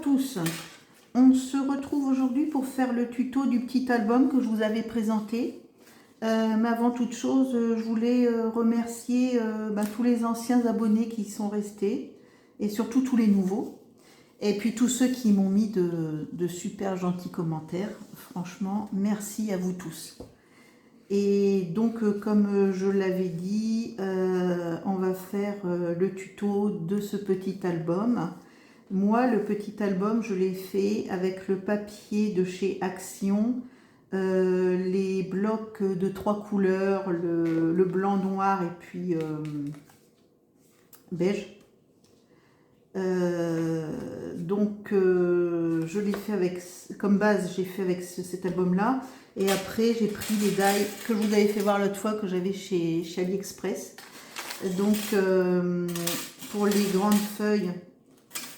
tous, on se retrouve aujourd'hui pour faire le tuto du petit album que je vous avais présenté. Mais avant toute chose, je voulais remercier tous les anciens abonnés qui sont restés et surtout tous les nouveaux. Et puis tous ceux qui m'ont mis de super gentils commentaires. Franchement, merci à vous tous. Et donc, comme je l'avais dit, on va faire le tuto de ce petit album. Moi, le petit album, je l'ai fait avec le papier de chez Action, les blocs de 3 couleurs, le blanc, noir et puis beige. Je l'ai fait avec, comme base, j'ai fait avec cet album-là. Et après, j'ai pris les die que je vous avais fait voir l'autre fois, que j'avais chez AliExpress. Donc, pour les grandes feuilles,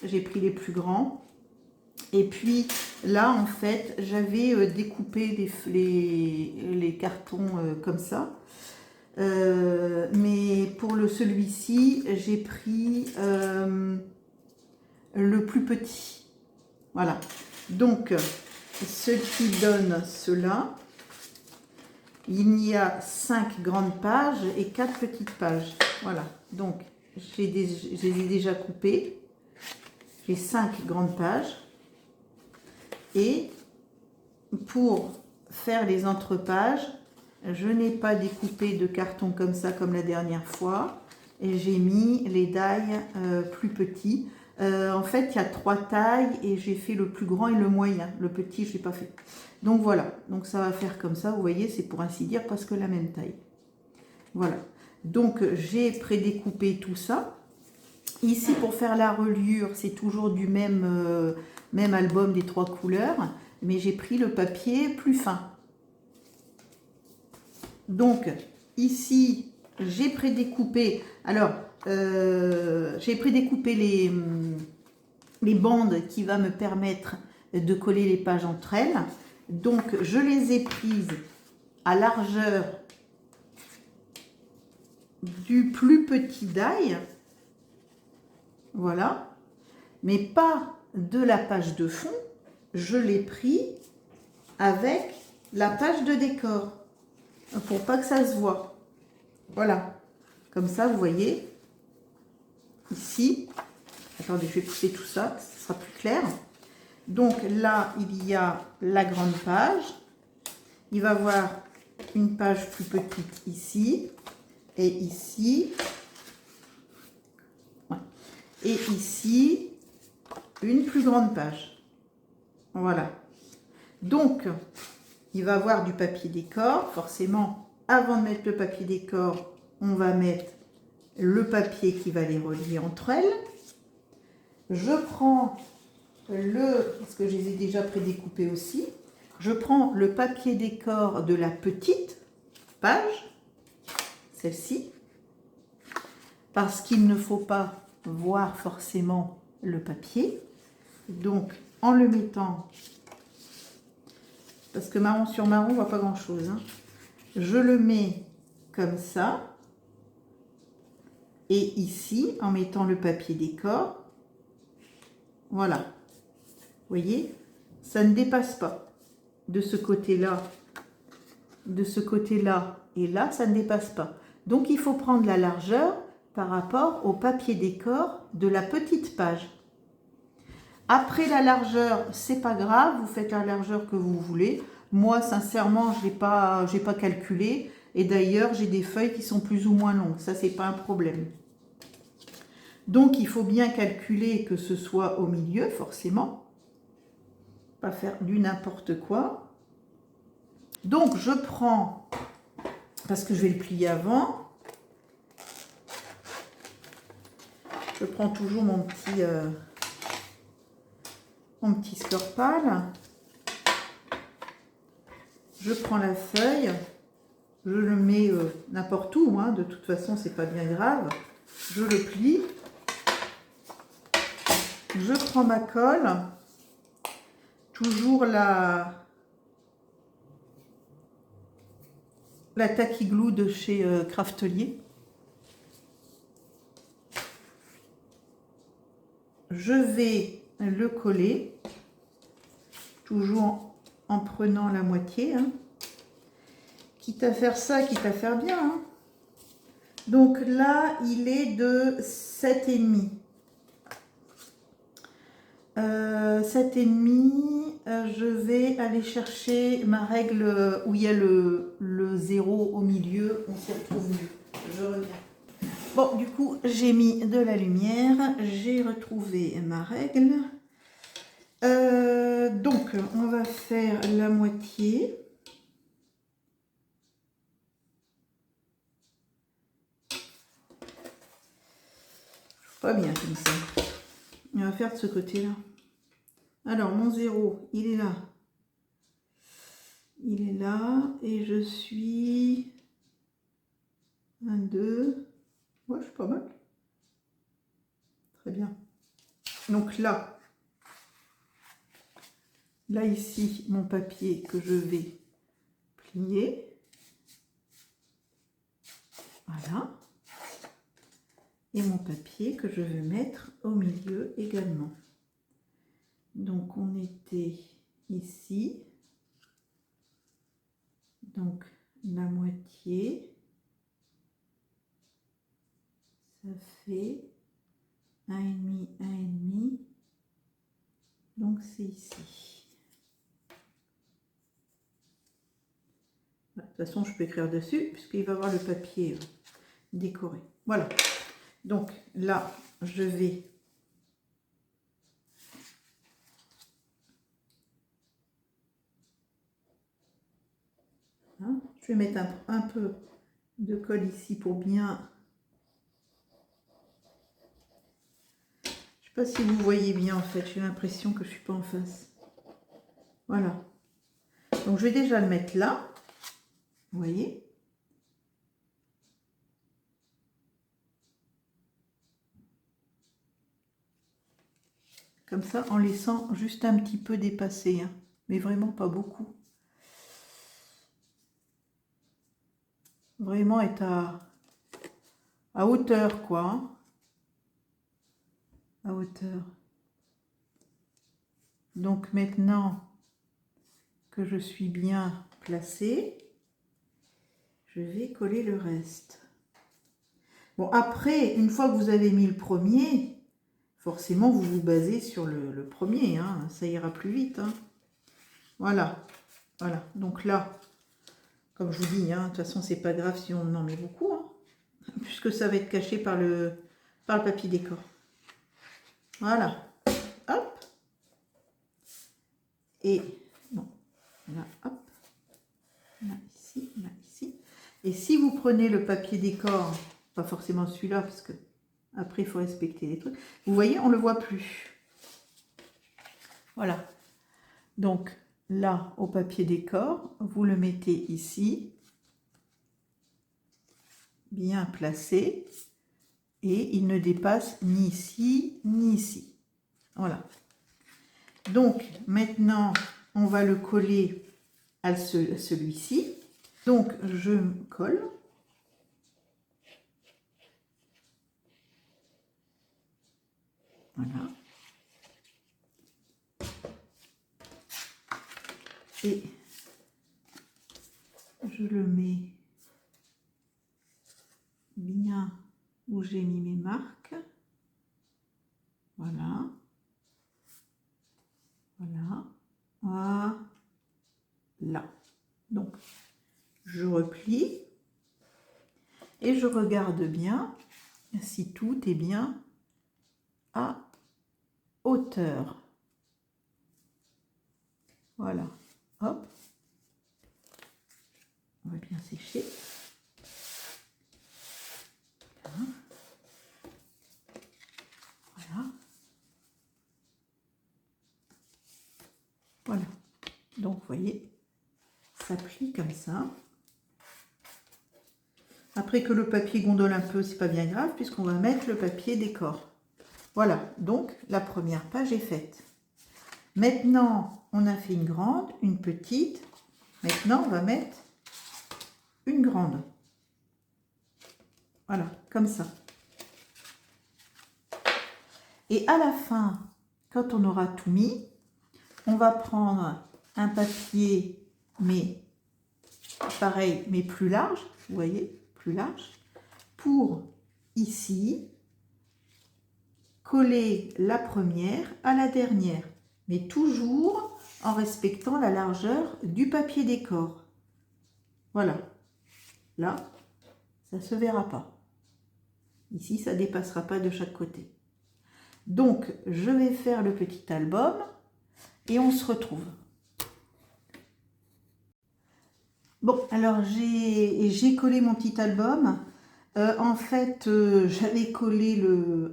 j'ai pris les plus grands. Et puis, là, en fait, j'avais découpé les cartons comme ça. Mais pour celui-ci, j'ai pris le plus petit. Voilà. Donc, ce qui donne cela, il y a 5 grandes pages et 4 petites pages. Voilà. Donc, je les ai déjà coupées. J'ai 5 grandes pages. Et pour faire les entrepages, je n'ai pas découpé de carton comme ça, comme la dernière fois. Et j'ai mis les die plus petits. En fait, il y a 3 tailles et j'ai fait le plus grand et le moyen. Le petit, je n'ai pas fait. Donc voilà. Donc ça va faire comme ça. Vous voyez, c'est pour ainsi dire presque la même taille. Voilà. Donc j'ai prédécoupé tout ça. Ici, pour faire la reliure, c'est toujours du même album des 3 couleurs. Mais j'ai pris le papier plus fin. Donc ici, j'ai prédécoupé. Alors, j'ai prédécoupé les bandes qui va me permettre de coller les pages entre elles. Donc, je les ai prises à largeur du plus petit die. Voilà. Mais pas de la page de fond. Je l'ai pris avec la page de décor. Pour pas que ça se voit. Voilà. Comme ça, vous voyez, ici, attendez, je vais pousser tout ça, ça sera plus clair. Donc là, il y a la grande page. Il va y avoir une page plus petite ici, et ici, et ici, une plus grande page. Voilà. Donc, il va y avoir du papier décor. Forcément, avant de mettre le papier décor, on va mettre le papier qui va les relier entre elles. Je prends parce que je les ai déjà prédécoupés aussi, je prends le papier décor de la petite page, celle-ci, parce qu'il ne faut pas voir forcément le papier. Donc, en le mettant, parce que marron sur marron, on ne voit pas grand-chose, hein, je le mets comme ça. Et ici, en mettant le papier décor, voilà. Vous voyez, ça ne dépasse pas. De ce côté-là, et là, ça ne dépasse pas. Donc, il faut prendre la largeur par rapport au papier décor de la petite page. Après la largeur, c'est pas grave, vous faites la largeur que vous voulez. Moi, sincèrement, je n'ai pas calculé. Et d'ailleurs, j'ai des feuilles qui sont plus ou moins longues. Ça, c'est pas un problème. Donc, il faut bien calculer que ce soit au milieu, forcément. Pas faire du n'importe quoi. Donc, je prends, parce que je vais le plier avant, je prends toujours mon petit Scurpal. Je prends la feuille, je le mets n'importe où, hein, de toute façon, c'est pas bien grave. Je le plie. Je prends ma colle, toujours la Tacky Glue de chez Craftelier. Je vais le coller, toujours en prenant la moitié, hein. Quitte à faire ça, quitte à faire bien, hein. Donc là, il est de 7,5. 7,5, je vais aller chercher ma règle où il y a le 0 au milieu, on s'y retrouve mieux. Je reviens. Bon, du coup, j'ai mis de la lumière, j'ai retrouvé ma règle. Donc, on va faire la moitié. Pas bien comme ça. On va faire de ce côté-là. Alors, mon 0, il est là. Il est là. Et je suis 22. Ouais, je suis pas mal. Très bien. Donc là ici, mon papier que je vais plier. Voilà. Et mon papier que je vais mettre au milieu également. Donc on était ici. Donc la moitié. Ça fait 1,5, 1,5. Donc c'est ici. De toute façon, je peux écrire dessus puisqu'il va avoir le papier décoré. Voilà. Donc là, je vais je vais mettre un peu de colle ici pour bien. Je sais pas si vous voyez bien en fait. J'ai l'impression que je suis pas en face. Voilà. Donc je vais déjà le mettre là. Vous voyez? Comme ça, en laissant juste un petit peu dépasser, hein, mais vraiment pas beaucoup. Vraiment être à hauteur, quoi. Hein. À hauteur. Donc maintenant que je suis bien placée, je vais coller le reste. Bon, après, une fois que vous avez mis le premier, forcément, vous vous basez sur le premier, hein, ça ira plus vite. Hein. Voilà, voilà. Donc là, comme je vous dis, hein, de toute façon, c'est pas grave si on en met beaucoup, hein, puisque ça va être caché par le papier décor. Voilà, hop. Et bon, là, hop, là, ici, là, ici. Et si vous prenez le papier décor, pas forcément celui-là, parce que après, il faut respecter les trucs. Vous voyez, on ne le voit plus. Voilà. Donc, là, au papier décor, vous le mettez ici, bien placé, et il ne dépasse ni ici, ni ici. Voilà. Donc, maintenant, on va le coller à celui-ci. Donc, je colle. Voilà. Et je le mets bien où j'ai mis mes marques. Voilà. Voilà. Voilà. Donc, je replie et je regarde bien si tout est bien à hauteur. Voilà. Hop. On va bien sécher. Voilà. Voilà. Donc, vous voyez, ça plie comme ça. Après que le papier gondole un peu, c'est pas bien grave, puisqu'on va mettre le papier décor. Voilà, donc la première page est faite. Maintenant, on a fait une grande, une petite. Maintenant, on va mettre une grande. Voilà, comme ça. Et à la fin, quand on aura tout mis, on va prendre un papier, mais pareil, mais plus large, vous voyez, plus large, pour ici coller la première à la dernière, mais toujours en respectant la largeur du papier décor. Voilà, là, ça ne se verra pas. Ici, ça ne dépassera pas de chaque côté. Donc, je vais faire le petit album et on se retrouve. Bon, alors j'ai collé mon petit album. En fait, j'avais collé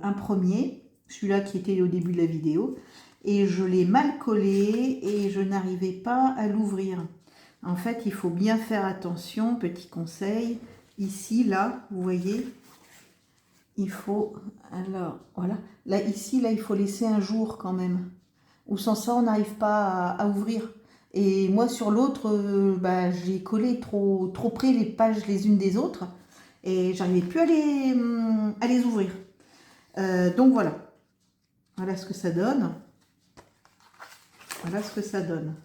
un premier, celui-là qui était au début de la vidéo, et je l'ai mal collé et je n'arrivais pas à l'ouvrir. En fait, il faut bien faire attention, petit conseil. Ici, là, vous voyez, il faut, alors, voilà, là, ici, là, il faut laisser un jour quand même. Ou sans ça, on n'arrive pas à ouvrir. Et moi, sur l'autre, j'ai collé trop près les pages les unes des autres. Et j'arrivais plus à les ouvrir. Donc voilà. Voilà ce que ça donne. Voilà ce que ça donne.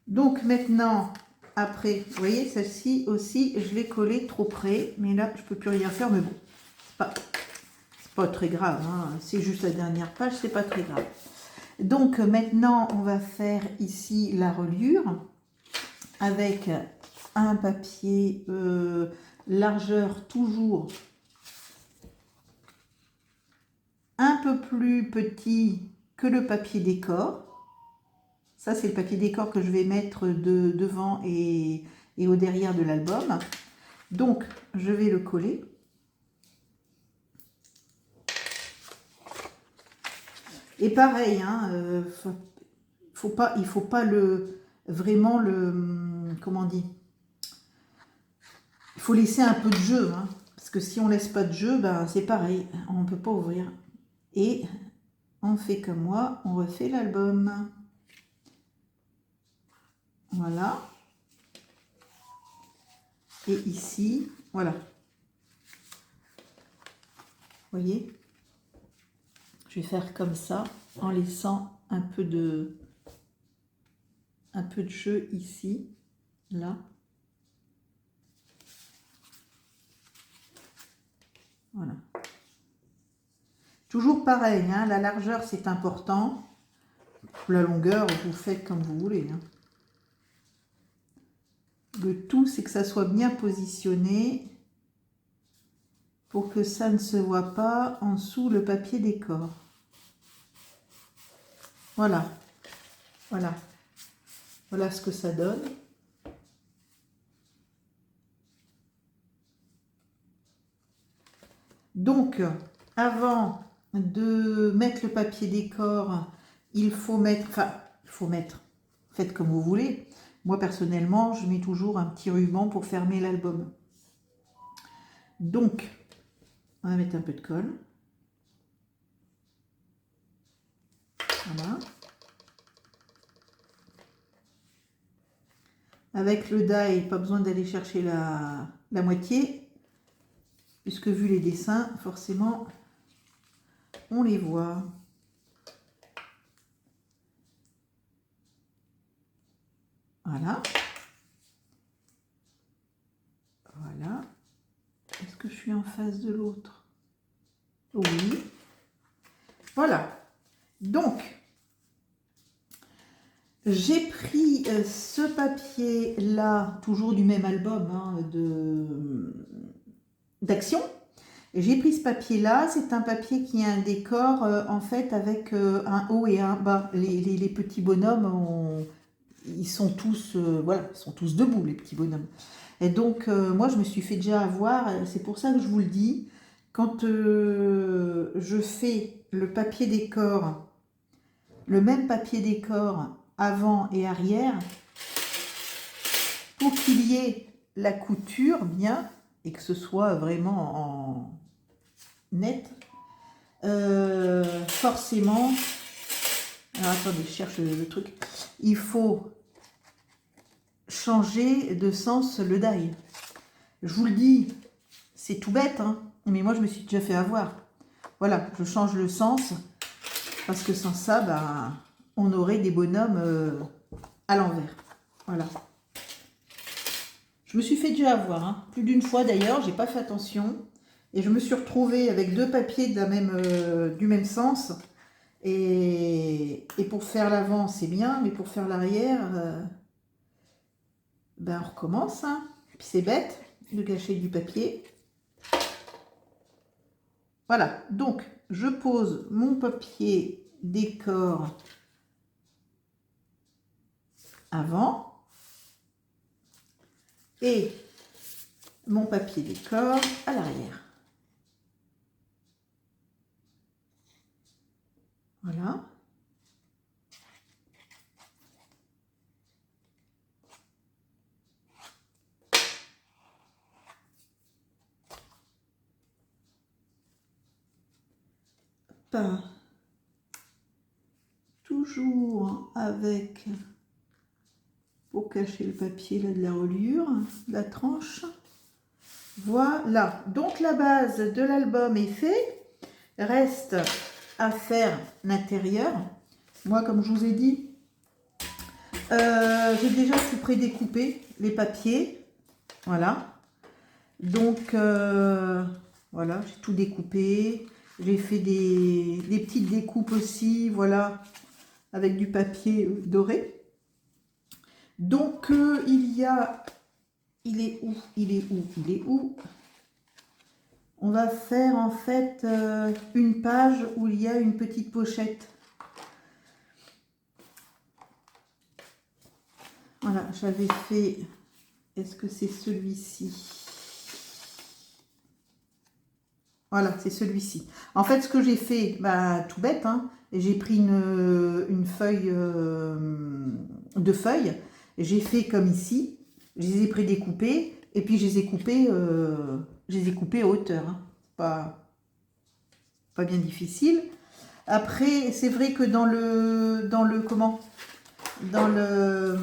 Donc maintenant, après, vous voyez, celle-ci aussi, je l'ai collée trop près. Mais là, je ne peux plus rien faire. Mais bon, c'est pas très grave. Hein. C'est juste la dernière page, c'est pas très grave. Donc maintenant, on va faire ici la reliure avec un papier largeur toujours un peu plus petit que le papier décor. Ça, c'est le papier décor que je vais mettre devant et au derrière de l'album. Donc, je vais le coller. Et pareil, hein, il faut pas vraiment comment on dit, il faut laisser un peu de jeu, hein, parce que si on laisse pas de jeu, c'est pareil, on ne peut pas ouvrir. Et on fait comme moi, on refait l'album. Voilà. Et ici, voilà. Vous voyez? Je vais faire comme ça, en laissant un peu de jeu ici, là. Voilà. Toujours pareil, hein, la largeur c'est important. La longueur, vous faites comme vous voulez. Hein. Le tout, c'est que ça soit bien positionné pour que ça ne se voit pas en dessous le papier décor. Voilà. Voilà. Voilà ce que ça donne. Donc, avant de mettre le papier décor, il faut mettre, faites comme vous voulez. Moi, personnellement, je mets toujours un petit ruban pour fermer l'album. Donc, on va mettre un peu de colle. Voilà. Avec le die, pas besoin d'aller chercher la moitié, puisque vu les dessins, forcément, on les voit. Voilà. Voilà. Est-ce que je suis en face de l'autre? Oui. Voilà. Donc, j'ai pris ce papier-là, toujours du même album hein, d'Action. J'ai pris ce papier-là, c'est un papier qui a un décor en fait avec un haut et un bas. Les petits bonhommes, ils sont tous, voilà, ils sont tous debout, les petits bonhommes. Et donc, moi, je me suis fait déjà avoir, c'est pour ça que je vous le dis, quand je fais le papier décor, le même papier décor avant et arrière, pour qu'il y ait la couture bien, et que ce soit vraiment en net, forcément, alors attendez, je cherche le truc, il faut changer de sens le die. Je vous le dis, c'est tout bête, hein, mais moi je me suis déjà fait avoir. Voilà, je change le sens parce que sans ça, bah, on aurait des bonhommes à l'envers. Voilà. Je me suis fait déjà avoir, hein. Plus d'une fois d'ailleurs, j'ai pas fait attention. Et je me suis retrouvée avec deux papiers de la même, du même sens. Et pour faire l'avant, c'est bien, mais pour faire l'arrière, ben on recommence. Hein. Puis c'est bête de gâcher du papier. Voilà, donc je pose mon papier décor avant et mon papier décor à l'arrière. Voilà. Peint. Toujours avec, pour cacher le papier là, de la reliure, de la tranche. Voilà, donc la base de l'album est faite. Reste à faire l'intérieur. Moi, comme je vous ai dit, j'ai déjà tout prédécoupé, les papiers. Voilà. Donc, voilà, j'ai tout découpé. J'ai fait des petites découpes aussi, voilà, avec du papier doré. Donc, il y a... Il est où? Il est où? Il est où? On va faire en fait une page où il y a une petite pochette. Voilà, j'avais fait... Est-ce que c'est celui-ci? Voilà, c'est celui-ci. En fait, ce que j'ai fait, bah, tout bête, hein, j'ai pris une feuille de feuilles. J'ai fait comme ici. Je les ai prédécoupées et puis je les ai coupées à hauteur. Hein. Pas bien difficile. Après, c'est vrai que dans le comment? Dans le...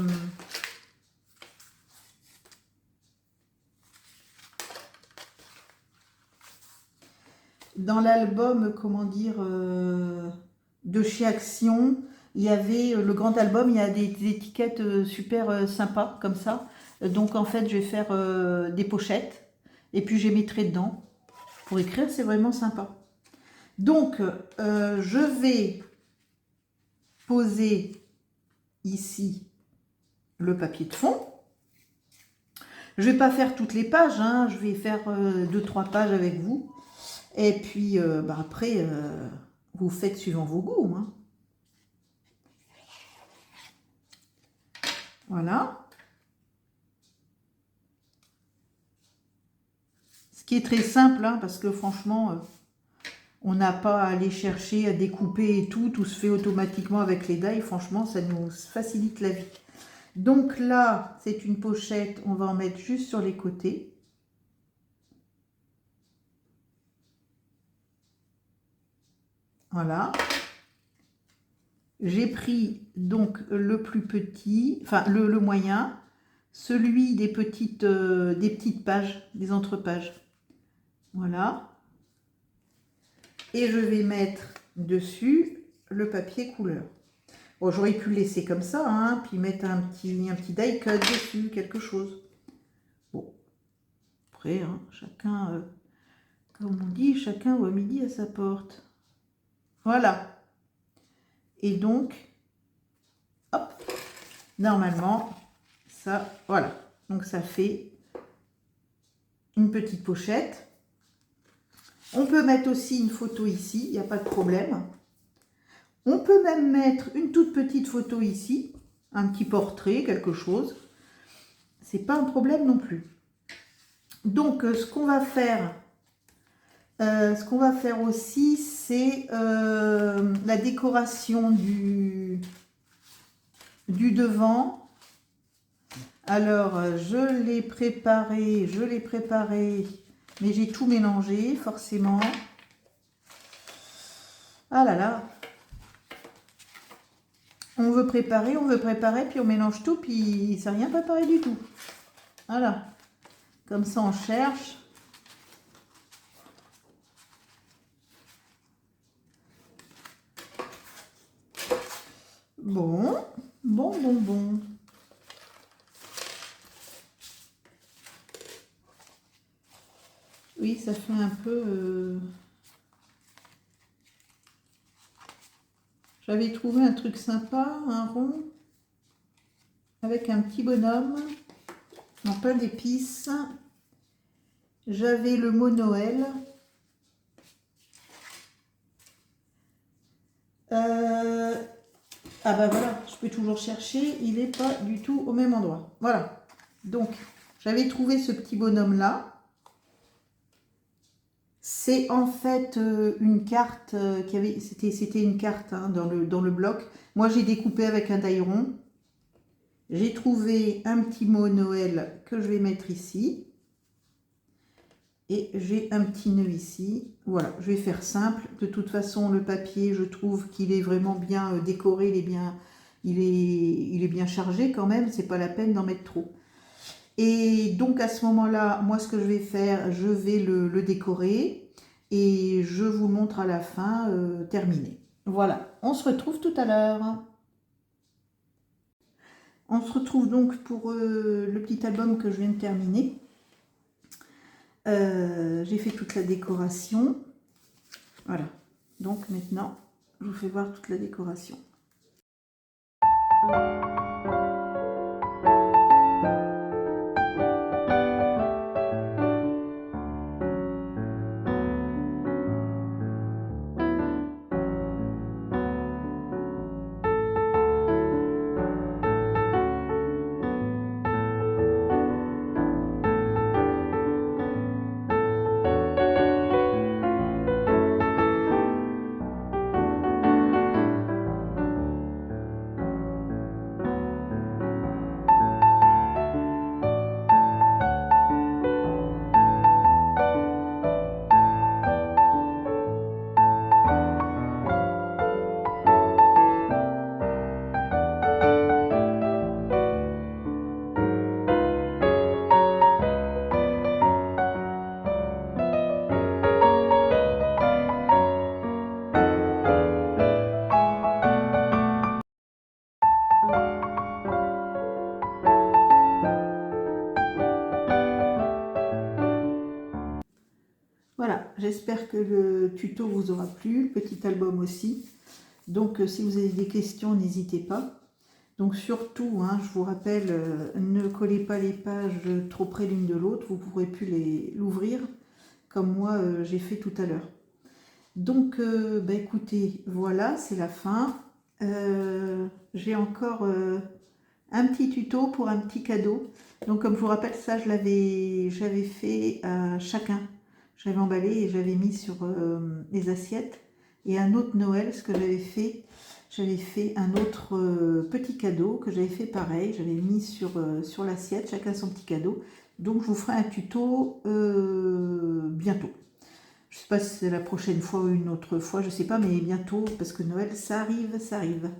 Dans l'album, comment dire, de chez Action, il y avait le grand album, il y a des étiquettes super sympas, comme ça. Donc, en fait, je vais faire des pochettes, et puis je les mettrai dedans. Pour écrire, c'est vraiment sympa. Donc, je vais poser ici le papier de fond. Je ne vais pas faire toutes les pages, hein, je vais faire 2-3 pages avec vous. Et puis, bah après, vous faites suivant vos goûts. Hein. Voilà. Ce qui est très simple, hein, parce que franchement, on n'a pas à aller chercher, à découper et tout se fait automatiquement avec les die. Franchement, ça nous facilite la vie. Donc là, c'est une pochette, on va en mettre juste sur les côtés. Voilà. J'ai pris donc le plus petit, enfin le moyen, celui des petites pages, des entrepages. Voilà. Et je vais mettre dessus le papier couleur. Bon, j'aurais pu le laisser comme ça, hein, puis mettre un petit die cut dessus, quelque chose. Bon, après, hein, chacun, comme on dit, chacun voit midi à sa porte. Voilà. Et donc, hop, normalement, ça, voilà. Donc, ça fait une petite pochette. On peut mettre aussi une photo ici, il n'y a pas de problème. On peut même mettre une toute petite photo ici, un petit portrait, quelque chose. C'est pas un problème non plus. Donc, ce qu'on va faire aussi, c'est la décoration du devant. Alors, je l'ai préparé, mais j'ai tout mélangé, forcément. Ah là là. On veut préparer, puis on mélange tout, puis ça n'a rien préparé du tout. Voilà. Comme ça, on cherche. Bon, bon. Oui, ça fait un peu... J'avais trouvé un truc sympa, un rond, avec un petit bonhomme, en pain d'épices. J'avais le mot Noël. Ah bah voilà, je peux toujours chercher, il n'est pas du tout au même endroit. Voilà, donc j'avais trouvé ce petit bonhomme là. C'est en fait une carte qui avait, c'était une carte hein, dans le bloc. Moi j'ai découpé avec un tailleron. J'ai trouvé un petit mot Noël que je vais mettre ici. Et j'ai un petit nœud ici. Voilà, je vais faire simple. De toute façon, le papier, je trouve qu'il est vraiment bien décoré. Il est bien chargé quand même. C'est pas la peine d'en mettre trop. Et donc à ce moment-là, moi ce que je vais faire, je vais le décorer. Et je vous montre à la fin terminé. Voilà, on se retrouve tout à l'heure. On se retrouve donc pour le petit album que je viens de terminer. J'ai fait toute la décoration. Voilà. Donc maintenant, je vous fais voir toute la décoration. Voilà, j'espère que le tuto vous aura plu, petit album aussi. Donc si vous avez des questions, n'hésitez pas. Donc surtout, hein, je vous rappelle, ne collez pas les pages trop près l'une de l'autre, vous ne pourrez plus l'ouvrir, comme moi j'ai fait tout à l'heure. Donc bah, écoutez, voilà, c'est la fin. J'ai encore un petit tuto pour un petit cadeau. Donc comme je vous rappelle, ça j'avais fait à chacun. J'avais emballé et j'avais mis sur les assiettes. Et un autre Noël, ce que j'avais fait un autre petit cadeau que j'avais fait pareil. J'avais mis sur l'assiette, chacun son petit cadeau. Donc je vous ferai un tuto bientôt. Je ne sais pas si c'est la prochaine fois ou une autre fois, je ne sais pas, mais bientôt, parce que Noël, ça arrive, ça arrive.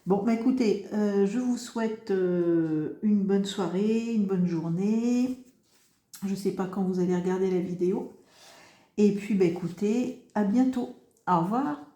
Bon, bah écoutez, je vous souhaite une bonne soirée, une bonne journée. Je ne sais pas quand vous allez regarder la vidéo. Et puis, bah écoutez, à bientôt. Au revoir.